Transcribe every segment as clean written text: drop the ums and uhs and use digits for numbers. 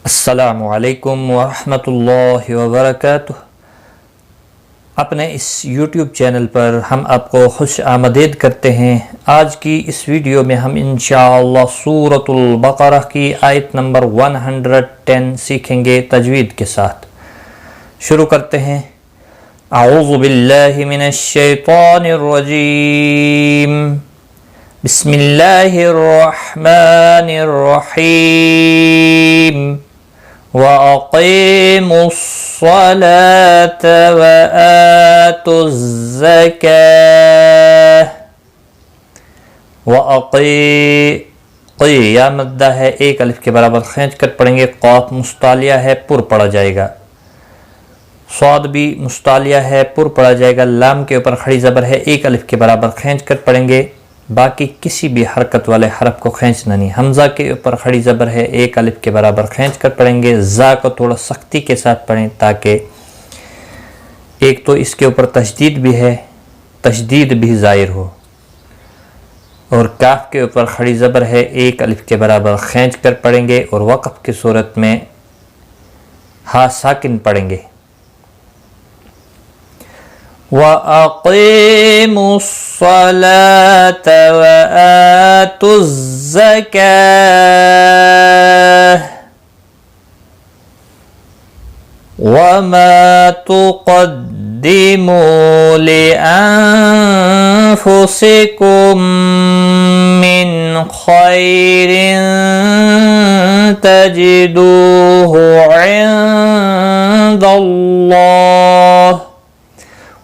अस्सलामु अलैकुम वरहमतुल्लाहि वबरकातुह। अपने इस YouTube चैनल पर हम आपको खुश आमदीद करते हैं। आज की इस वीडियो में हम इंशाअल्लाह सूरतुल बकरा की आयत नंबर 110 सीखेंगे तजवीद के साथ। शुरू करते हैं। अऊज़ु बिल्लाहि मिनश शैतानिर रजीम। बिस्मिल्लाहिर रहमानिर रहीम। वअक़ीमुस्सलात वआतुज़्ज़काह। वअक़ी या मद्दा है, एक अलिफ के बराबर खींच कर पढ़ेंगे। क़ाफ मुस्तालिया है, पुर पढ़ा जाएगा। स्वाद भी मुस्तालिया है, पुर पढ़ा जाएगा। लाम के ऊपर खड़ी ज़बर है, एक अलिफ के बराबर खींच कर पढ़ेंगे। बाकी किसी भी हरकत वाले हरफ को खींचना नहीं। हमज़ा के ऊपर खड़ी ज़बर है, एक अलिफ के बराबर खींच कर पढ़ेंगे। ज़ा को थोड़ा सख्ती के साथ पढ़ें ताकि एक तो इसके ऊपर तशदीद भी है, तशदीद भी ज़ाहिर हो। और काफ के ऊपर खड़ी ज़बर है, एक अलिफ के बराबर खींच कर पढ़ेंगे और वक़फ़ की सूरत में हा साकिन पढ़ेंगे। वअक़ीमुस्सलात वआतुज़्ज़काह। वमा तुक़द्दिमू लिअन्फुसिकुम मिन खैरिन तजिदूहु इंदल्लाह।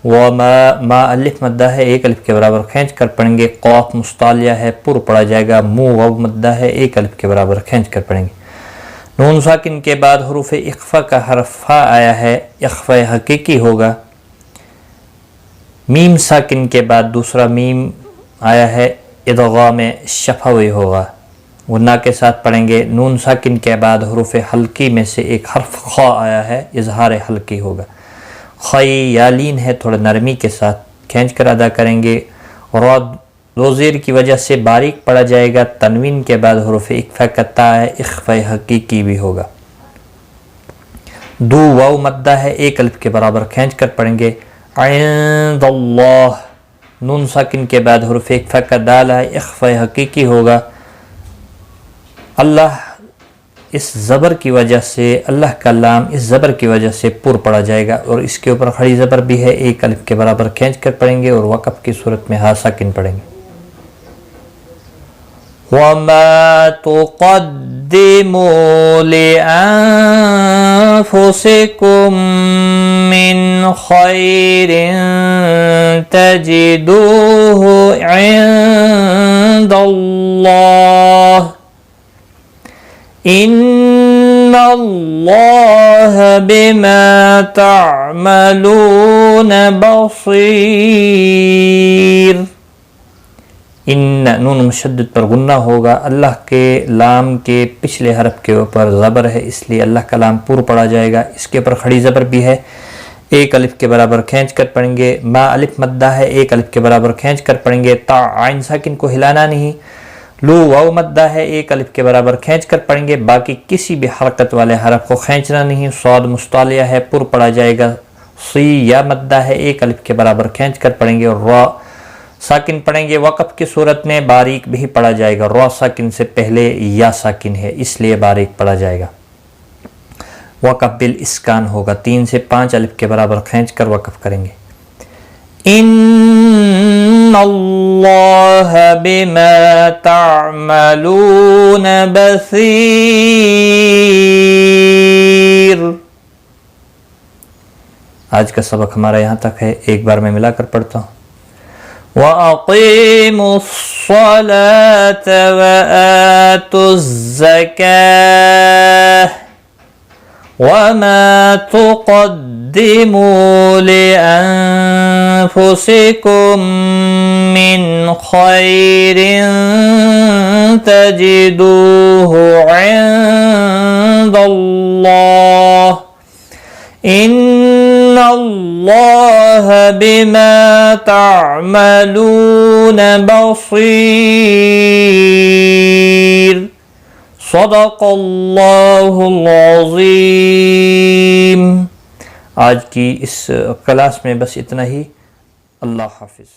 मा अलिफ मद्दा है, एक अलिफ के बराबर खींच कर पढ़ेंगे। क़ाफ मुस्तालिया है, पुर पढ़ा जाएगा। वाव मद्दा है, एक अलिफ के बराबर खींच कर पढ़ेंगे। नून साकिन के बाद हुरूफ इख्फा का हरफ फा आया है, इख्फा हकीकी होगा। मीम साकिन के बाद दूसरा मीम आया है, इदगाम शफवी होगा। गुन्ना के साथ पढ़ेंगे। नून साकिन के बाद हुरूफ हल्की में से एक हर्फ खा आया है, इजहार हल्की होगा। खई या लीन है, थोड़ा नरमी के साथ खींच कर अदा करेंगे। और दो ज़ेर की वजह से बारीक पड़ा जाएगा। तनवीन के बाद हुरूफ इख्फा का ता है, इख्फा हकीकी भी होगा। दू वाव मद्दा है, एक अलिफ के बराबर खींच कर पढ़ेंगे। इंदल्लाह। नून साकिन के बाद हुरूफ इख्फा का दाल है, इख्फा हकीकी होगा। अल्लाह इस ज़बर की वजह से, अल्लाह का लाम इस ज़बर की वजह से पुर पड़ा जाएगा और इसके ऊपर खड़ी ज़बर भी है, एक अलिफ के बराबर खींच कर पढ़ेंगे और वक़फ़ की सूरत में हा साकिन पढ़ेंगे। वमा तुक़द्दिमू लिअन्फुसिकुम मिन खैरिन तजिदूहु इंदल्लाह। इन्नल्लाह बिमा तअमलून बसीर। इन्न नून मुशद्दद पर गुन्ना होगा। अल्लाह के लाम के पिछले हरफ के ऊपर ज़बर है, इसलिए अल्लाह का लाम पूर पढ़ा जाएगा। इसके ऊपर खड़ी ज़बर भी है, एक अलिफ के बराबर खींच कर पढ़ेंगे। मा अलिफ मद्दा है, एक अलिफ के बराबर खींच कर पढ़ेंगे। ता आइन साकिन को हिलाना नहीं। लू वाव मद्दा है, एक अलिफ के बराबर खींच कर पढ़ेंगे। बाकी किसी भी हरकत वाले हरफ को खींचना नहीं। स्वाद मुस्तालिया है, पुर पढ़ा जाएगा। सी या मद्दा है, एक अलिफ के बराबर खींच कर पढ़ेंगे और रा साकिन पढ़ेंगे। वक़फ़ की सूरत में बारीक भी पढ़ा जाएगा। रा साकिन से पहले या साकिन है, इसलिए बारीक पढ़ा जाएगा। वक़फ़ बिल इस्कान होगा। 3 से 5 अलिफ के बराबर खींच कर वक़फ़ करेंगे। इन्नल्लाह बिमा तअमलून बसीर। आज का सबक हमारा यहाँ तक है। एक बार मैं मिलाकर पढ़ता हूँ। वअक़ीमुस्सलात वआतुज़्ज़काह। वमा तुक़द्दिमू लिअन्फुसिकुम मिन खैरिन तजिदूहु इंदल्लाह। इन्नल्लाह बिमा तअमलून बसीर। सदक़ल्लाहुल अज़ीम। आज की इस क्लास में बस इतना ही। अल्लाह हाफिज़।